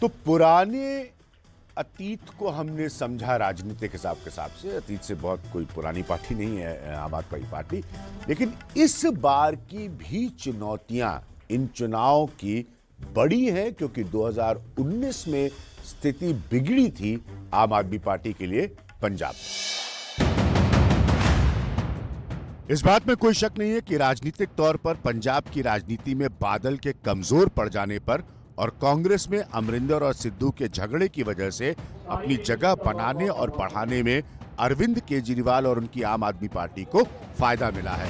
तो पुराने अतीत को हमने समझा राजनीतिक हिसाब के हिसाब से। अतीत से बहुत कोई पुरानी पार्टी नहीं है आम आदमी पार्टी, लेकिन इस बार की भी चुनौतियां इन चुनाव की बड़ी है, क्योंकि 2019 में स्थिति बिगड़ी थी आम आदमी पार्टी के लिए पंजाब। इस बात में कोई शक नहीं है कि राजनीतिक तौर पर पंजाब की राजनीति में बादल के कमजोर पड़ जाने पर और कांग्रेस में अमरिंदर और सिद्धू के झगड़े की वजह से अपनी जगह बनाने और बढ़ाने में अरविंद केजरीवाल और उनकी आम आदमी पार्टी को फायदा मिला है।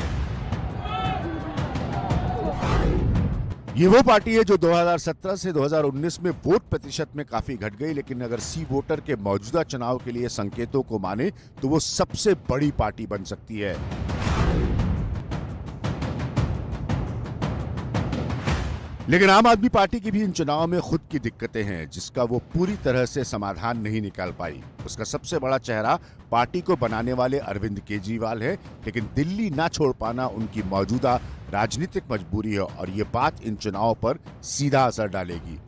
ये वो पार्टी है जो 2017 से 2019 में वोट प्रतिशत में काफी घट गई, लेकिन अगर सी वोटर के मौजूदा चुनाव के लिए संकेतों को माने तो वो सबसे बड़ी पार्टी बन सकती है। लेकिन आम आदमी पार्टी की भी इन चुनाव में खुद की दिक्कतें हैं, जिसका वो पूरी तरह से समाधान नहीं निकाल पाई। उसका सबसे बड़ा चेहरा पार्टी को बनाने वाले अरविंद केजरीवाल है, लेकिन दिल्ली ना छोड़ पाना उनकी मौजूदा राजनीतिक मजबूरी है और ये बात इन चुनाव पर सीधा असर डालेगी।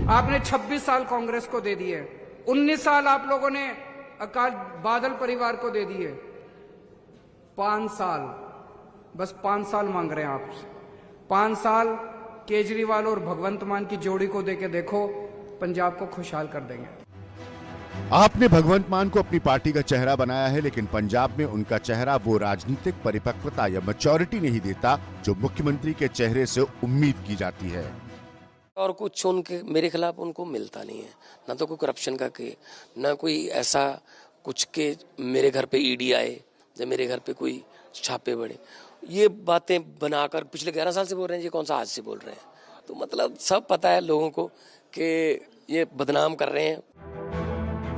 आपने 26 साल कांग्रेस को दे दिए, 19 साल आप लोगों ने अकाल बादल परिवार को दे दिए, 5 साल, बस 5 साल मांग रहे हैं आपसे। 5 साल केजरीवाल और भगवंत मान की जोड़ी को देके देखो, पंजाब को खुशहाल कर देंगे। आपने भगवंत मान को अपनी पार्टी का चेहरा बनाया है, लेकिन पंजाब में उनका चेहरा वो राजनीतिक परिपक्वता या मैच्योरिटी नहीं देता जो मुख्यमंत्री के चेहरे से उम्मीद की जाती है। और कुछ उनके मेरे खिलाफ उनको मिलता नहीं है, ना तो कोई करप्शन का के, ना कोई ऐसा कुछ के मेरे घर पे ईडी आए या मेरे घर पे कोई छापे पड़े। ये बातें बनाकर पिछले 11 साल से बोल रहे हैं, ये कौन सा आज से बोल रहे हैं। तो मतलब सब पता है लोगों को कि ये बदनाम कर रहे हैं।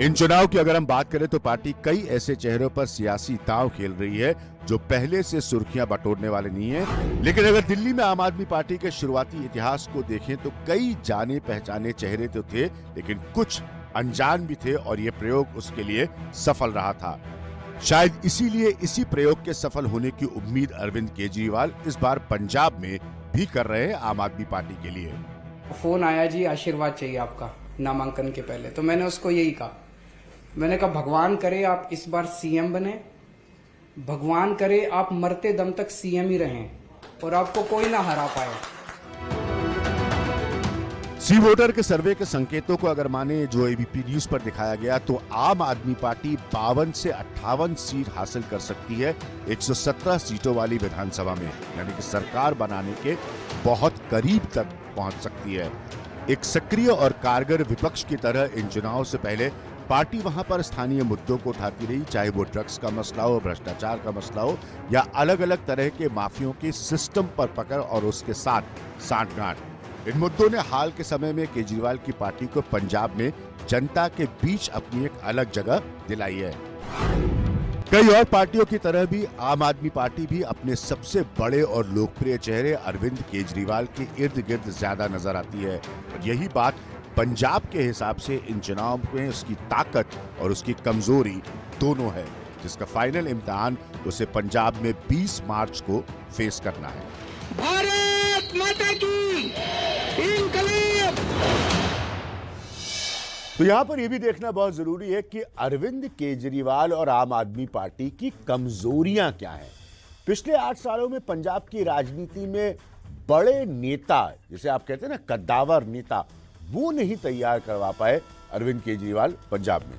इन चुनाव की अगर हम बात करें तो पार्टी कई ऐसे चेहरों पर सियासी दांव खेल रही है जो पहले से सुर्खियां बटोरने वाले नहीं है। लेकिन अगर दिल्ली में आम आदमी पार्टी के शुरुआती इतिहास को देखें तो कई जाने पहचाने चेहरे तो थे, लेकिन कुछ अनजान भी थे और ये प्रयोग उसके लिए सफल रहा था। शायद इसीलिए इसी प्रयोग के सफल होने की उम्मीद अरविंद केजरीवाल इस बार पंजाब में भी कर रहे हैं आम आदमी पार्टी के लिए। फोन आया जी, आशीर्वाद चाहिए आपका नामांकन के पहले, तो मैंने उसको यही कहा, मैंने कहा भगवान करे आप इस बार सीएम बने, भगवान करे आप मरते दम तक सीएम ही रहें और आपको कोई ना हरा पाए। सी वोटर के सर्वे के संकेतों को अगर माने जो एबीपी न्यूज पर दिखाया गया तो आम आदमी पार्टी 52 से 58 सीट हासिल कर सकती है 117 सीटों वाली विधानसभा में, यानी कि सरकार बनाने के बहुत करीब तक पहुंच सकती है। एक सक्रिय और कारगर विपक्ष की तरह इन चुनाव से पहले पार्टी वहां पर स्थानीय मुद्दों को उठाती रही, चाहे वो ड्रग्स का मसला हो, भ्रष्टाचार का मसला हो या अलग अलग तरह के माफियों के सिस्टम पर पकड़ और उसके साथ सांठगांठ। इन मुद्दों ने हाल के समय में केजरीवाल की पार्टी को पंजाब में जनता के बीच अपनी एक अलग जगह दिलाई है। कई और पार्टियों की तरह भी आम आदमी पार्टी भी अपने सबसे बड़े और लोकप्रिय चेहरे अरविंद केजरीवाल के इर्द गिर्द ज्यादा नजर आती है और यही बात पंजाब के हिसाब से इन चुनाव में उसकी ताकत और उसकी कमजोरी दोनों है, जिसका फाइनल इम्तिहान उसे पंजाब में 20 मार्च को फेस करना है। भारत माता की इंकलाब। तो यहां पर यह भी देखना बहुत जरूरी है कि अरविंद केजरीवाल और आम आदमी पार्टी की कमजोरियां क्या हैं। पिछले 8 सालों में पंजाब की राजनीति में बड़े नेता, जिसे आप कहते हैं ना कद्दावर नेता, वो नहीं तैयार करवा पाए अरविंद केजरीवाल पंजाब में।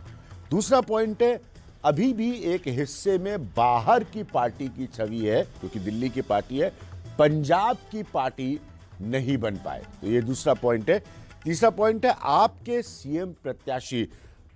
दूसरा पॉइंट है, अभी भी एक हिस्से में बाहर की पार्टी की छवि है, क्योंकि दिल्ली की पार्टी है, पंजाब की पार्टी नहीं बन पाए। तो ये दूसरा पॉइंट है। तीसरा पॉइंट है, आपके सीएम प्रत्याशी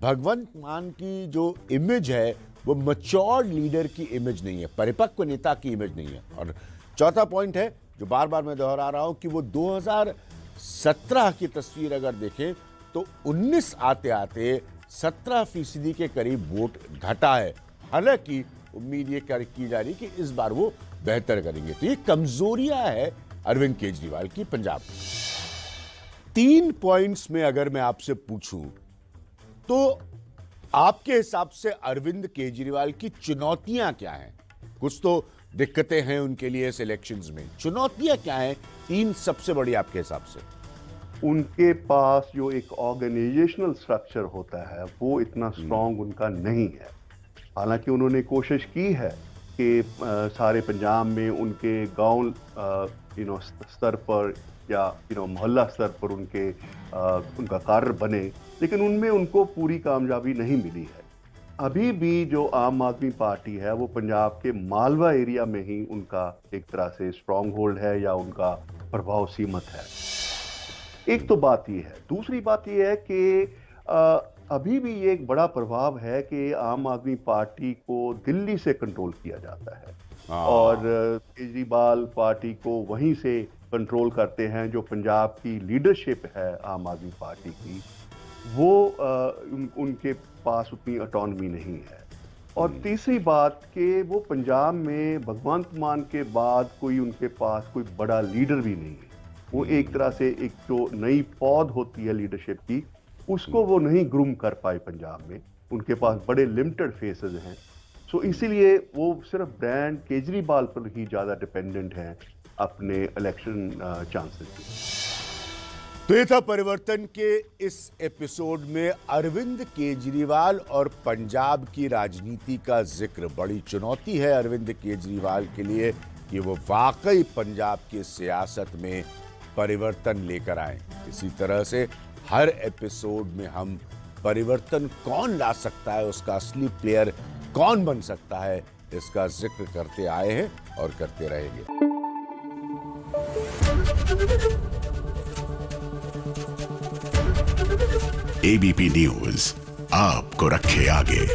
भगवंत मान की जो इमेज है वो मैच्योर लीडर की इमेज नहीं है, परिपक्व नेता की इमेज नहीं है। और चौथा पॉइंट है जो बार बार मैं दोहरा रहा हूं कि वो 2017 की तस्वीर अगर देखें तो 19 आते आते 17% के करीब वोट घटा है। हालांकि उम्मीद ये की जा रही कि इस बार वो बेहतर करेंगे। तो ये कमजोरियां है अरविंद केजरीवाल की पंजाब। 3 पॉइंट्स में अगर मैं आपसे पूछूं तो आपके हिसाब से अरविंद केजरीवाल की चुनौतियां क्या हैं? कुछ तो दिक्कतें हैं उनके लिए इस इलेक्शंस में, चुनौतियां क्या हैं 3 सबसे बड़ी आपके हिसाब से? उनके पास जो एक ऑर्गेनाइजेशनल स्ट्रक्चर होता है वो इतना स्ट्रांग उनका नहीं है। हालांकि उन्होंने कोशिश की है कि सारे पंजाब में उनके गांव स्तर पर या मोहल्ला स्तर पर उनका कार्य बने, लेकिन उनमें उनको पूरी कामयाबी नहीं मिली है। अभी भी जो आम आदमी पार्टी है वो पंजाब के मालवा एरिया में ही उनका एक तरह से स्ट्रांग होल्ड है या उनका प्रभाव सीमित है। एक तो बात ये है। दूसरी बात ये है कि अभी भी ये एक बड़ा प्रभाव है कि आम आदमी पार्टी को दिल्ली से कंट्रोल किया जाता है और केजरीवाल पार्टी को वहीं से कंट्रोल करते हैं। जो पंजाब की लीडरशिप है आम आदमी पार्टी की, वो उनके पास उतनी ऑटोनॉमी नहीं है। और तीसरी बात कि वो पंजाब में भगवंत मान के बाद कोई उनके पास कोई बड़ा लीडर भी नहीं है। वो एक तरह से एक जो नई पौध होती है लीडरशिप की, उसको वो नहीं ग्रूम कर पाए पंजाब में। उनके पास बड़े लिमिटेड फेसेस हैं। सो इसीलिए वो सिर्फ ब्रांड केजरीवाल पर ही ज़्यादा डिपेंडेंट हैं अपने इलेक्शन चांसेस के। तो ये था परिवर्तन के इस एपिसोड में अरविंद केजरीवाल और पंजाब की राजनीति का जिक्र। बड़ी चुनौती है अरविंद केजरीवाल के लिए कि वो वाकई पंजाब की सियासत में परिवर्तन लेकर आए। इसी तरह से हर एपिसोड में हम परिवर्तन कौन ला सकता है, उसका असली प्लेयर कौन बन सकता है, इसका जिक्र करते आए हैं और करते रहेंगे। एबीपी न्यूज आपको रखे आगे।